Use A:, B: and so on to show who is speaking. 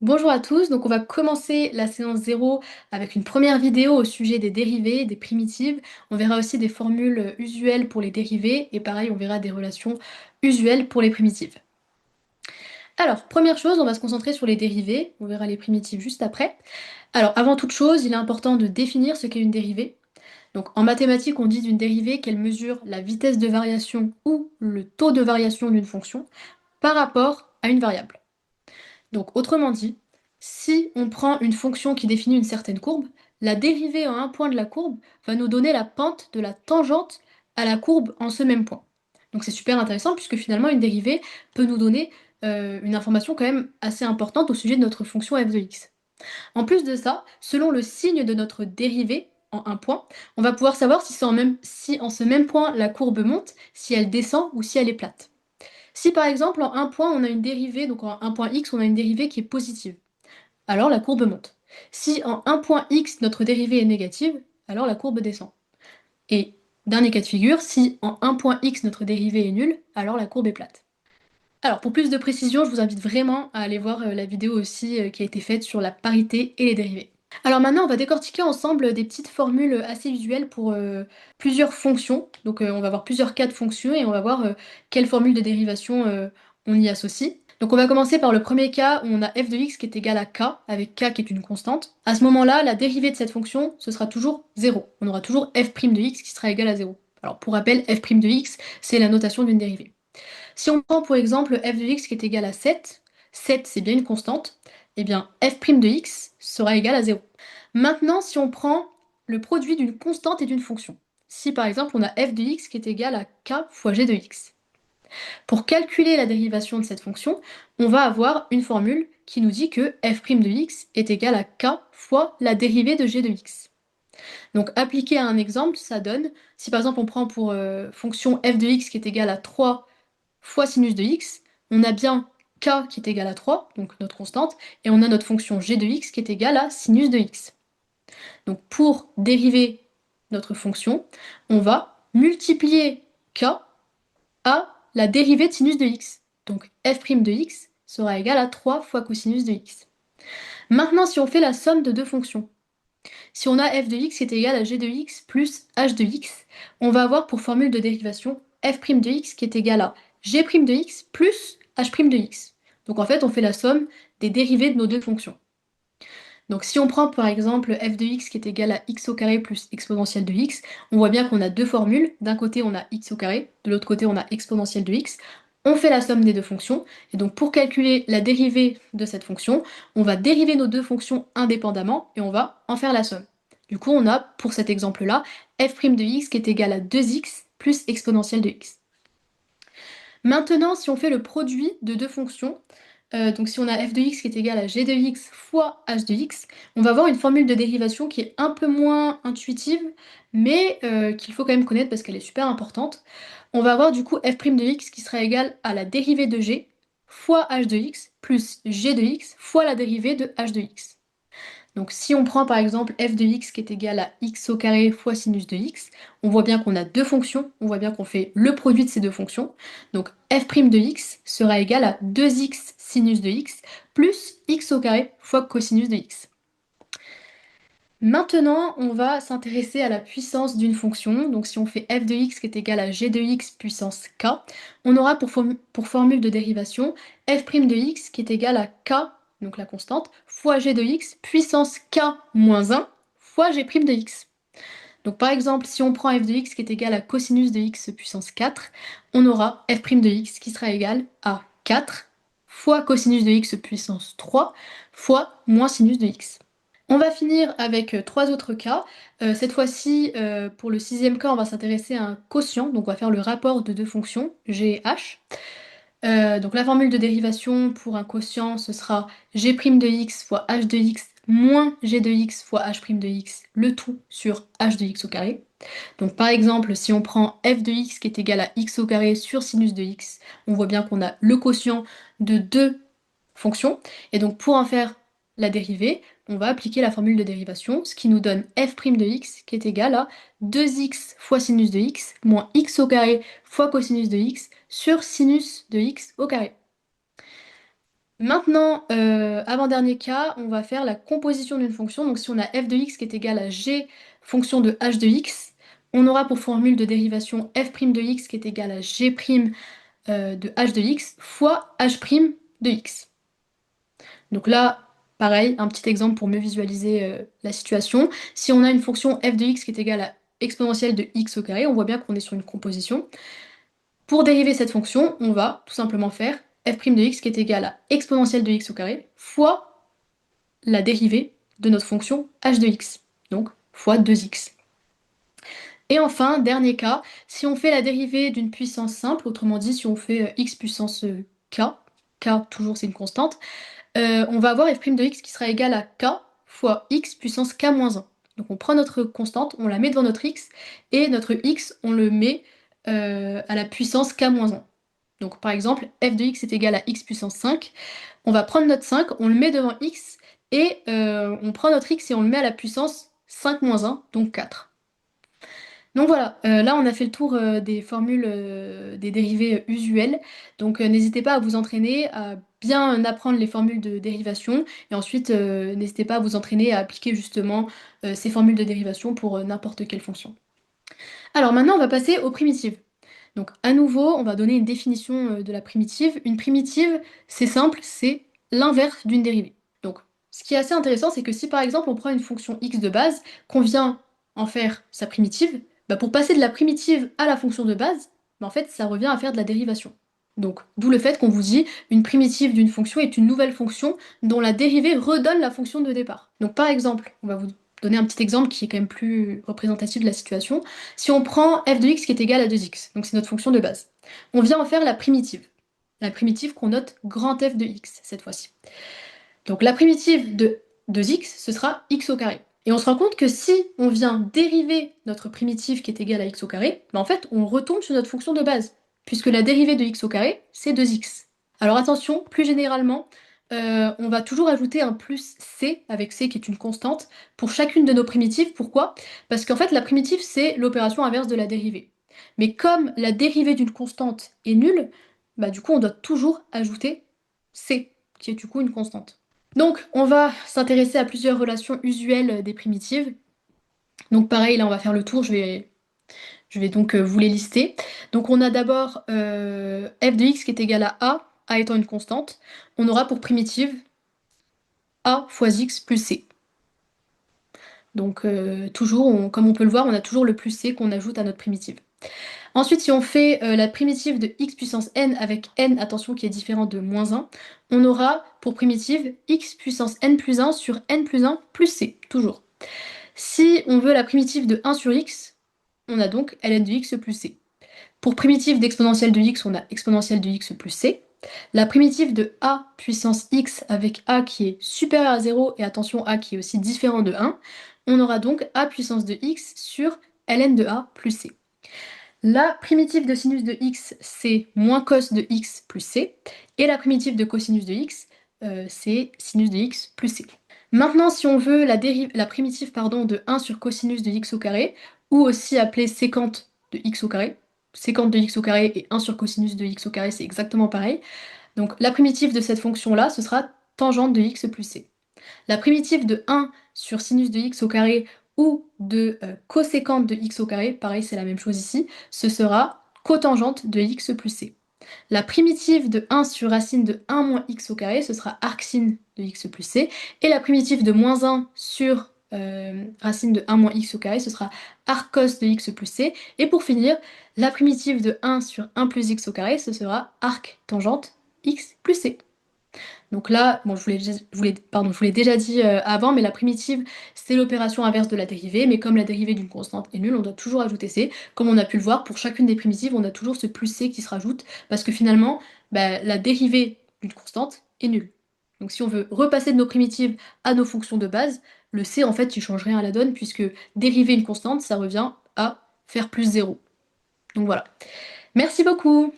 A: Bonjour à tous, donc on va commencer la séance 0 avec une première vidéo au sujet des dérivés, des primitives. On verra aussi des formules usuelles pour les dérivés et pareil, on verra des relations usuelles pour les primitives. Alors, première chose, on va se concentrer sur les dérivés, on verra les primitives juste après. Alors, avant toute chose, il est important de définir ce qu'est une dérivée. Donc, en mathématiques, on dit d'une dérivée qu'elle mesure la vitesse de variation ou le taux de variation d'une fonction par rapport à une variable. Donc, autrement dit, si on prend une fonction qui définit une certaine courbe, la dérivée en un point de la courbe va nous donner la pente de la tangente à la courbe en ce même point. Donc c'est super intéressant puisque finalement une dérivée peut nous donner une information quand même assez importante au sujet de notre fonction f de x. En plus de ça, selon le signe de notre dérivée en un point, on va pouvoir savoir si en ce même point la courbe monte, si elle descend ou si elle est plate. Si par exemple en un point on a une dérivée, donc en un point x on a une dérivée qui est positive, alors la courbe monte. Si en un point x notre dérivée est négative, alors la courbe descend. Et dernier cas de figure, si en un point x notre dérivée est nulle, alors la courbe est plate. Alors pour plus de précision, je vous invite vraiment à aller voir la vidéo aussi qui a été faite sur la parité et les dérivés. Alors maintenant, on va décortiquer ensemble des petites formules assez visuelles pour plusieurs fonctions. Donc on va voir plusieurs cas de fonctions et on va voir quelle formule de dérivation on y associe. Donc on va commencer par le premier cas où on a f de x qui est égal à k, avec k qui est une constante. À ce moment-là, la dérivée de cette fonction, ce sera toujours 0. On aura toujours f' de x qui sera égal à 0. Alors pour rappel, f' de x, c'est la notation d'une dérivée. Si on prend pour exemple f de x qui est égal à 7, 7 c'est bien une constante, et bien f' de x sera égal à 0. Maintenant, si on prend le produit d'une constante et d'une fonction, si par exemple on a f de x qui est égal à k fois g de x, pour calculer la dérivation de cette fonction, on va avoir une formule qui nous dit que f' de x est égal à k fois la dérivée de g de x. Donc appliqué à un exemple, ça donne, si par exemple on prend pour fonction f de x qui est égal à 3 fois sinus de x, on a bien k qui est égal à 3, donc notre constante, et on a notre fonction g de x qui est égale à sinus de x. Donc pour dériver notre fonction, on va multiplier k à la dérivée de sinus de x. Donc f' de x sera égal à 3 fois cosinus de x. Maintenant, si on fait la somme de deux fonctions, si on a f de x qui est égal à g de x plus h de x, on va avoir pour formule de dérivation f' de x qui est égal à g' de x plus h' de x. Donc en fait, on fait la somme des dérivées de nos deux fonctions. Donc si on prend par exemple f de x qui est égal à x au carré plus exponentielle de x, on voit bien qu'on a deux formules. D'un côté, on a x au carré, de l'autre côté, on a exponentielle de x. On fait la somme des deux fonctions, et donc pour calculer la dérivée de cette fonction, on va dériver nos deux fonctions indépendamment, et on va en faire la somme. Du coup, on a, pour cet exemple-là, f' de x qui est égal à 2x plus exponentielle de x. Maintenant, si on fait le produit de deux fonctions, donc si on a f de x qui est égal à g de x fois h de x, on va avoir une formule de dérivation qui est un peu moins intuitive, mais qu'il faut quand même connaître parce qu'elle est super importante. On va avoir du coup f' de x qui sera égal à la dérivée de g fois h de x plus g de x fois la dérivée de h de x. Donc si on prend par exemple f de x qui est égal à x au carré fois sinus de x, on voit bien qu'on a deux fonctions, on voit bien qu'on fait le produit de ces deux fonctions. Donc f' de x sera égal à 2x sinus de x plus x au carré fois cosinus de x. Maintenant, on va s'intéresser à la puissance d'une fonction. Donc si on fait f de x qui est égal à g de x puissance k, on aura pour formule de dérivation f' de x qui est égal à k, donc la constante, fois g de x puissance k moins 1 fois g' de x. Donc par exemple, si on prend f de x qui est égal à cosinus de x puissance 4, on aura f' de x qui sera égal à 4 fois cosinus de x puissance 3 fois moins sinus de x. On va finir avec trois autres cas. Cette fois-ci, pour le sixième cas, on va s'intéresser à un quotient. Donc on va faire le rapport de deux fonctions, g et h. Donc la formule de dérivation pour un quotient, ce sera g' de x fois h de x moins g de x fois h' de x, le tout sur h de x au carré. Donc par exemple, si on prend f de x qui est égal à x au carré sur sinus de x, on voit bien qu'on a le quotient de deux fonctions. Et donc pour en faire la dérivée, on va appliquer la formule de dérivation, ce qui nous donne f' de x qui est égal à 2x fois sinus de x moins x au carré fois cosinus de x sur sinus de x au carré. Maintenant, avant-dernier cas, on va faire la composition d'une fonction. Donc si on a f de x qui est égal à g fonction de h de x, on aura pour formule de dérivation f' de x qui est égal à g' de h de x fois h' de x. Donc là, pareil, un petit exemple pour mieux visualiser la situation. Si on a une fonction f de x qui est égale à exponentielle de x au carré, on voit bien qu'on est sur une composition. Pour dériver cette fonction, on va tout simplement faire f' de x qui est égal à exponentielle de x au carré fois la dérivée de notre fonction h de x, donc fois 2x. Et enfin, dernier cas, si on fait la dérivée d'une puissance simple, autrement dit si on fait x puissance k, k toujours c'est une constante, on va avoir f' de x qui sera égal à k fois x puissance k moins 1. Donc on prend notre constante, on la met devant notre x, et notre x, on le met à la puissance k moins 1. Donc par exemple, f de x est égal à x puissance 5. On va prendre notre 5, on le met devant x, et on prend notre x et on le met à la puissance 5 moins 1, donc 4. Donc voilà, là on a fait le tour des formules des dérivés usuels. Donc n'hésitez pas à vous entraîner à bien apprendre les formules de dérivation et ensuite n'hésitez pas à vous entraîner à appliquer justement ces formules de dérivation pour n'importe quelle fonction. Alors maintenant on va passer aux primitives. Donc à nouveau on va donner une définition de la primitive. Une primitive c'est simple, c'est l'inverse d'une dérivée. Donc ce qui est assez intéressant c'est que si par exemple on prend une fonction x de base, qu'on vient en faire sa primitive, bah, pour passer de la primitive à la fonction de base, bah, en fait ça revient à faire de la dérivation. Donc d'où le fait qu'on vous dit une primitive d'une fonction est une nouvelle fonction dont la dérivée redonne la fonction de départ. Donc par exemple, on va vous donner un petit exemple qui est quand même plus représentatif de la situation. Si on prend f de x qui est égal à 2x, donc c'est notre fonction de base, on vient en faire la primitive. La primitive qu'on note grand F de x cette fois-ci. Donc la primitive de 2x, ce sera x au carré. Et on se rend compte que si on vient dériver notre primitive qui est égale à x au carré, bah en fait on retombe sur notre fonction de base, puisque la dérivée de x au carré, c'est 2x. Alors attention, plus généralement, on va toujours ajouter un plus c, avec c qui est une constante, pour chacune de nos primitives. Pourquoi? Parce qu'en fait la primitive c'est l'opération inverse de la dérivée. Mais comme la dérivée d'une constante est nulle, bah du coup on doit toujours ajouter c, qui est du coup une constante. Donc, on va s'intéresser à plusieurs relations usuelles des primitives. Donc pareil, là on va faire le tour, je vais donc vous les lister. Donc on a d'abord f de x qui est égal à a étant une constante. On aura pour primitive a fois x plus c. Donc toujours, comme on peut le voir, on a toujours le plus c qu'on ajoute à notre primitive. Ensuite, si on fait la primitive de x puissance n avec n, attention, qui est différent de moins 1, on aura pour primitive x puissance n plus 1 sur n plus 1 plus c, toujours. Si on veut la primitive de 1 sur x, on a donc ln de x plus c. Pour primitive d'exponentielle de x, on a exponentielle de x plus c. La primitive de a puissance x avec a qui est supérieur à 0 et attention a qui est aussi différent de 1, on aura donc a puissance de x sur ln de a plus c. La primitive de sinus de x, c'est moins cos de x plus c. Et la primitive de cosinus de x, c'est sinus de x plus c. Maintenant, si on veut la primitive de 1 sur cosinus de x au carré, ou aussi appelée sécante de x au carré, sécante de x au carré et 1 sur cosinus de x au carré, c'est exactement pareil. Donc la primitive de cette fonction-là, ce sera tangente de x plus c. La primitive de 1 sur sinus de x au carré ou de coséquente de x au carré, pareil c'est la même chose ici, ce sera cotangente de x plus c. La primitive de 1 sur racine de 1 moins x au carré, ce sera arcsine de x plus c. Et la primitive de moins 1 sur racine de 1 moins x au carré, ce sera arccos de x plus c. Et pour finir, la primitive de 1 sur 1 plus x au carré, ce sera arctangente x plus c. Donc là, bon, je vous l'ai déjà dit avant, mais la primitive, c'est l'opération inverse de la dérivée, mais comme la dérivée d'une constante est nulle, on doit toujours ajouter c. Comme on a pu le voir, pour chacune des primitives, on a toujours ce plus c qui se rajoute, parce que finalement, bah, la dérivée d'une constante est nulle. Donc si on veut repasser de nos primitives à nos fonctions de base, le c, en fait, il change rien à la donne, puisque dériver une constante, ça revient à faire plus 0. Donc voilà. Merci beaucoup!